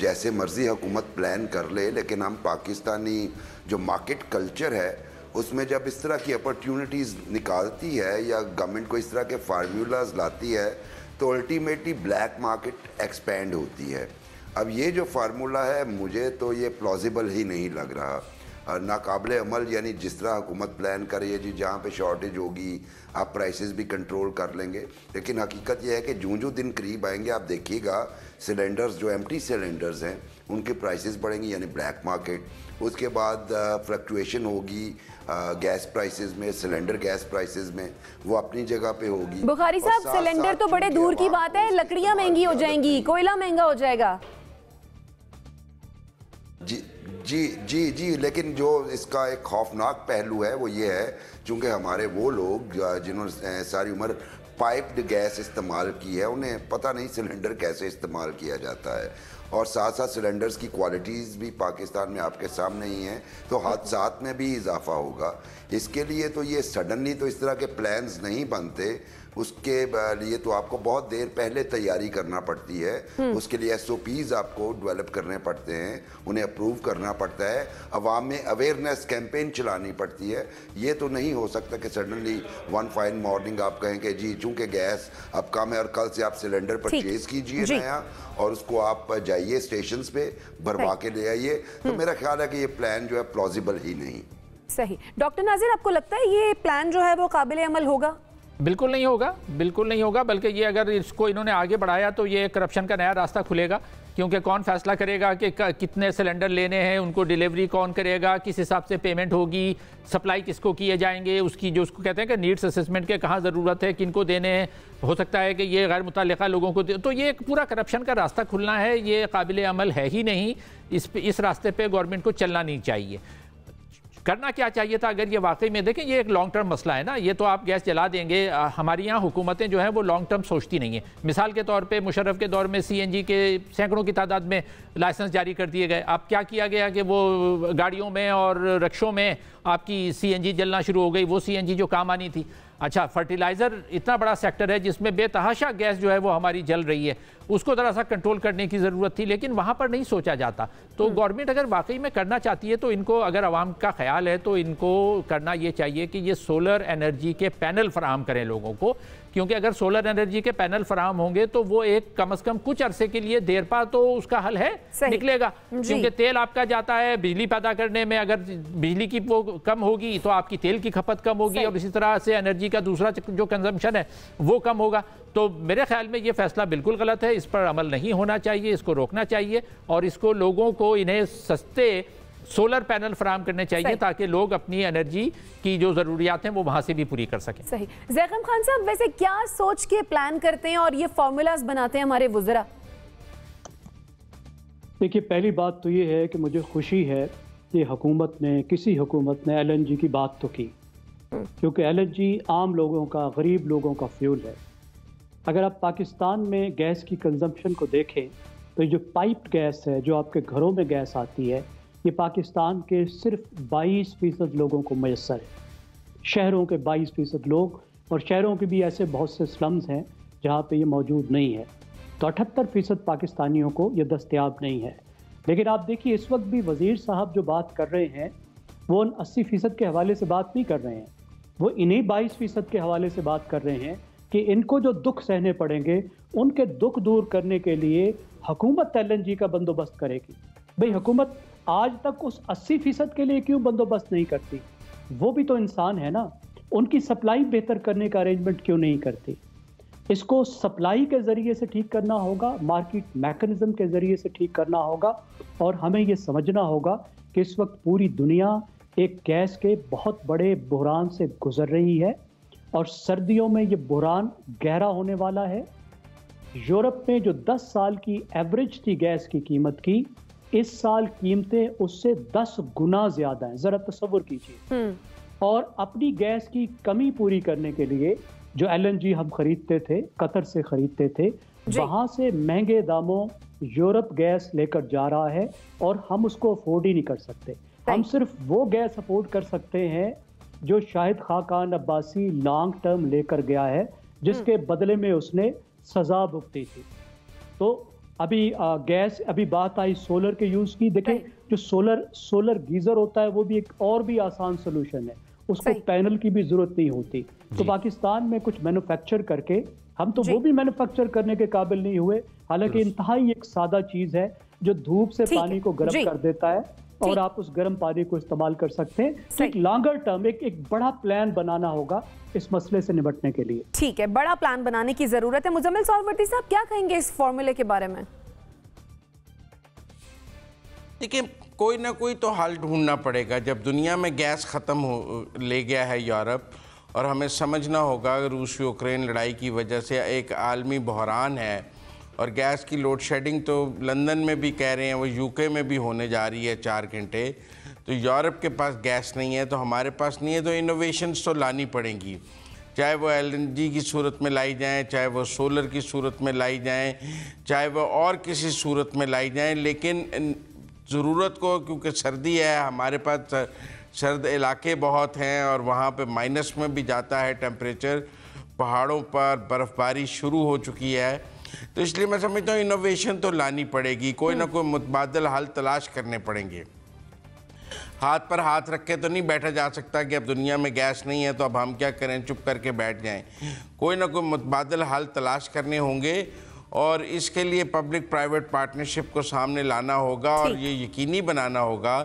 जैसे मर्जी हुकूमत प्लान कर ले, लेकिन हम पाकिस्तानी जो मार्केट कल्चर है उसमें जब इस तरह की अपॉर्चुनिटीज़ निकालती है या गवर्नमेंट को इस तरह के फार्मूलाज लाती है तो अल्टीमेटली ब्लैक मार्केट एक्सपेंड होती है। अब ये जो फार्मूला है मुझे तो ये प्लॉजिबल ही नहीं लग रहा, नाकाबिले अमल। यानी जिस तरह हुकूमत प्लान करे है जी, जहाँ पे शॉर्टेज होगी आप प्राइसेस भी कंट्रोल कर लेंगे, लेकिन हकीकत यह है कि जूं जूं दिन करीब आएंगे आप देखिएगा सिलेंडर्स जो एम्प्टी सिलेंडर्स हैं उनके प्राइसेस बढ़ेंगे, यानी ब्लैक मार्केट। उसके बाद फ्लक्चुएशन होगी गैस प्राइसेस में, सिलेंडर गैस प्राइसेस में, वो अपनी जगह पे होगी। बुखारी साहब, सिलेंडर तो बड़े दूर की बात है, लकड़ियाँ महंगी हो जाएंगी, कोयला महंगा हो जाएगा। जी जी जी जी, लेकिन जो इसका एक खौफनाक पहलू है वो ये है, चूँकि हमारे वो लोग जिन्होंने सारी उम्र पाइप्ड गैस इस्तेमाल की है उन्हें पता नहीं सिलेंडर कैसे इस्तेमाल किया जाता है, और साथ साथ सिलेंडर्स की क्वालिटीज़ भी पाकिस्तान में आपके सामने ही हैं, तो हादसात में भी इजाफा होगा। इसके लिए तो ये सडनली तो इस तरह के प्लान्स नहीं बनते, उसके लिए तो आपको बहुत देर पहले तैयारी करना पड़ती है। उसके लिए SOPs आपको डेवलप करने पड़ते हैं, उन्हें अप्रूव करना पड़ता है, अवाम में अवेयरनेस कैंपेन चलानी पड़ती है। ये तो नहीं हो सकता कि सडनली वन फाइन मॉर्निंग आप कहें कि जी चूँकि गैस अब कम है और कल से आप सिलेंडर परचेज कीजिए नया और उसको आप जाइए स्टेशन पे भरवा के ले आइए। तो मेरा ख्याल है कि ये प्लान जो है प्लॉजिबल ही नहीं। सही। डॉक्टर नाजिर, आपको लगता है ये प्लान जो है वो काबिल अमल होगा? बिल्कुल नहीं होगा, बिल्कुल नहीं होगा। बल्कि ये अगर इसको इन्होंने आगे बढ़ाया तो ये करप्शन का नया रास्ता खुलेगा, क्योंकि कौन फैसला करेगा कि कितने सिलेंडर लेने हैं, उनको डिलीवरी कौन करेगा, किस हिसाब से पेमेंट होगी, सप्लाई किसको किए जाएंगे, उसकी जो उसको कहते हैं कि नीड्स असेसमेंट के कहाँ ज़रूरत है, किनको देने हैं, हो सकता है कि ये गैर मुतल्लिका लोगों को दे, तो ये एक पूरा करप्शन का रास्ता खुलना है। ये काबिल अमल है ही नहीं, इस रास्ते पर गवर्नमेंट को चलना नहीं चाहिए। करना क्या चाहिए था, अगर ये वाकई में देखें ये एक लॉन्ग टर्म मसला है ना, ये तो आप गैस जला देंगे। हमारी यहाँ हुकूमतें जो हैं वो लॉन्ग टर्म सोचती नहीं है। मिसाल के तौर पे मुशर्रफ के दौर में CNG के सैकड़ों की तादाद में लाइसेंस जारी कर दिए गए। अब क्या किया गया कि वो गाड़ियों में और रिक्शों में आपकी CNG जलना शुरू हो गई, वो CNG जो काम आनी थी। अच्छा, फर्टिलाइज़र इतना बड़ा सेक्टर है जिसमें बेतहाशा गैस जो है वो हमारी जल रही है, उसको ज़रा सा कंट्रोल करने की ज़रूरत थी, लेकिन वहाँ पर नहीं सोचा जाता। तो गवर्नमेंट अगर वाकई में करना चाहती है तो इनको, अगर आवाम का ख्याल है तो इनको करना ये चाहिए कि ये सोलर एनर्जी के पैनल फराहम करें लोगों को, क्योंकि अगर सोलर एनर्जी के पैनल फराहम होंगे तो वो एक कम से कम कुछ अरसे के लिए देर पा तो उसका हल है निकलेगा। क्योंकि तेल आपका जाता है बिजली पैदा करने में, अगर बिजली की वो कम होगी तो आपकी तेल की खपत कम होगी और इसी तरह से एनर्जी का दूसरा जो कंजम्पशन है वो कम होगा। तो मेरे ख्याल में ये फैसला बिल्कुल गलत है, इस पर अमल नहीं होना चाहिए, इसको रोकना चाहिए और इसको लोगों को इन्हें सस्ते सोलर पैनल फराहम करने चाहिए ताकि लोग अपनी एनर्जी की जो ज़रूरियात हैं वो वहाँ से भी पूरी कर सकें। सही। ज़ैकम खान साहब, वैसे क्या सोच के प्लान करते हैं और ये फॉर्मूलाज बनाते हैं हमारे वुज़रा? देखिए, पहली बात तो ये है कि मुझे खुशी है कि किसी हुकूमत ने LNG की बात तो की, क्योंकि LNG आम लोगों का, गरीब लोगों का फ्यूल है। अगर आप पाकिस्तान में गैस की कंजम्पशन को देखें तो जो पाइप्ड गैस है, जो आपके घरों में गैस आती है, ये पाकिस्तान के सिर्फ 22% लोगों को मैसर है। शहरों के 22% लोग, और शहरों के भी ऐसे बहुत से स्लम्स हैं जहाँ पे ये मौजूद नहीं है। तो 78% पाकिस्तानियों को ये दस्तयाब नहीं है। लेकिन आप देखिए इस वक्त भी वजीर साहब जो बात कर रहे हैं वो 80% के हवाले से बात नहीं कर रहे हैं, वो इन्हीं 22% के हवाले से बात कर रहे हैं कि इनको जो दुख सहने पड़ेंगे उनके दुख दूर करने के लिए हुकूमत LNG का बंदोबस्त करेगी। भाई हुकूमत आज तक उस 80% के लिए क्यों बंदोबस्त नहीं करती? वो भी तो इंसान है ना, उनकी सप्लाई बेहतर करने का अरेंजमेंट क्यों नहीं करती? इसको सप्लाई के ज़रिए से ठीक करना होगा, मार्केट मैकेनिज्म के ज़रिए से ठीक करना होगा। और हमें ये समझना होगा कि इस वक्त पूरी दुनिया एक गैस के बहुत बड़े बहरान से गुजर रही है और सर्दियों में ये बहरान गहरा होने वाला है। यूरोप में जो 10 साल की एवरेज थी गैस की कीमत की, इस साल कीमतें उससे 10 गुना ज़्यादा हैं, ज़रा तसव्वुर कीजिए। और अपनी गैस की कमी पूरी करने के लिए जो LNG हम खरीदते थे, कतर से खरीदते थे, वहाँ से महंगे दामों यूरोप गैस लेकर जा रहा है और हम उसको अफोर्ड ही नहीं कर सकते। हम सिर्फ वो गैस अफोर्ड कर सकते हैं जो शाहिद खाकान अब्बासी लॉन्ग टर्म लेकर गया है, जिसके बदले में उसने सजा भुगती थी। तो अभी गैस, अभी बात आई सोलर के यूज़ की। देखें जो सोलर गीज़र होता है वो भी एक और भी आसान सोल्यूशन है, उसको पैनल की भी जरूरत नहीं होती। तो पाकिस्तान में कुछ मैन्युफैक्चर करके हम तो वो भी मैन्युफैक्चर करने के काबिल नहीं हुए, हालांकि इंतहाई एक सादा चीज है जो धूप से पानी को गर्म कर देता है और आप उस गर्म पानी को इस्तेमाल कर सकते हैं। तो एक लॉन्गर टर्म एक बड़ा प्लान बनाना होगा इस मसले से निपटने के लिए। ठीक है, बड़ा प्लान बनाने की जरूरत है। मुजम्मिल सौरवर्दी साहब क्या कहेंगे इस फॉर्मूले के बारे में? देखिए कोई ना कोई तो हल ढूंढना पड़ेगा। जब दुनिया में गैस ख़त्म हो ले गया है यूरोप, और हमें समझना होगा रूस यूक्रेन लड़ाई की वजह से एक आलमी बहरान है और गैस की लोड शेडिंग तो लंदन में भी कह रहे हैं, वो यूके में भी होने जा रही है 4 घंटे। तो यूरोप के पास गैस नहीं है तो हमारे पास नहीं है, तो इनोवेशंस तो लानी पड़ेंगी, चाहे वो LNG की सूरत में लाई जाएं, चाहे वो सोलर की सूरत में लाई जाएं, चाहे वो और किसी सूरत में लाई जाएं। लेकिन ज़रूरत को, क्योंकि सर्दी है, हमारे पास सर्द इलाके बहुत हैं और वहाँ पे माइनस में भी जाता है टेम्परेचर, पहाड़ों पर बर्फ़बारी शुरू हो चुकी है, तो इसलिए मैं समझता हूँ इनोवेशन तो लानी पड़ेगी, कोई ना कोई मुतबादल हल तलाश करने पड़ेंगे। हाथ पर हाथ रख के तो नहीं बैठा जा सकता कि अब दुनिया में गैस नहीं है तो अब हम क्या करें, चुप करके बैठ जाएं। कोई ना कोई मुतबादल हल तलाश करने होंगे और इसके लिए पब्लिक प्राइवेट पार्टनरशिप को सामने लाना होगा और ये यकीनी बनाना होगा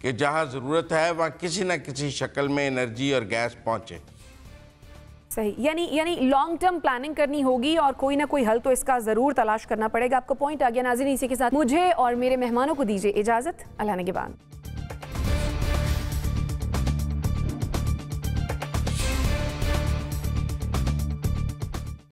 कि जहां ज़रूरत है वहां किसी न किसी शक्ल में एनर्जी और गैस पहुंचे। सही, यानी लॉन्ग टर्म प्लानिंग करनी होगी और कोई ना कोई हल तो इसका ज़रूर तलाश करना पड़ेगा। आपको पॉइंट आ गया। नाज़रीन, इसी के साथ मुझे और मेरे मेहमानों को दीजिए इजाज़त। अल्लाह ने के बाद।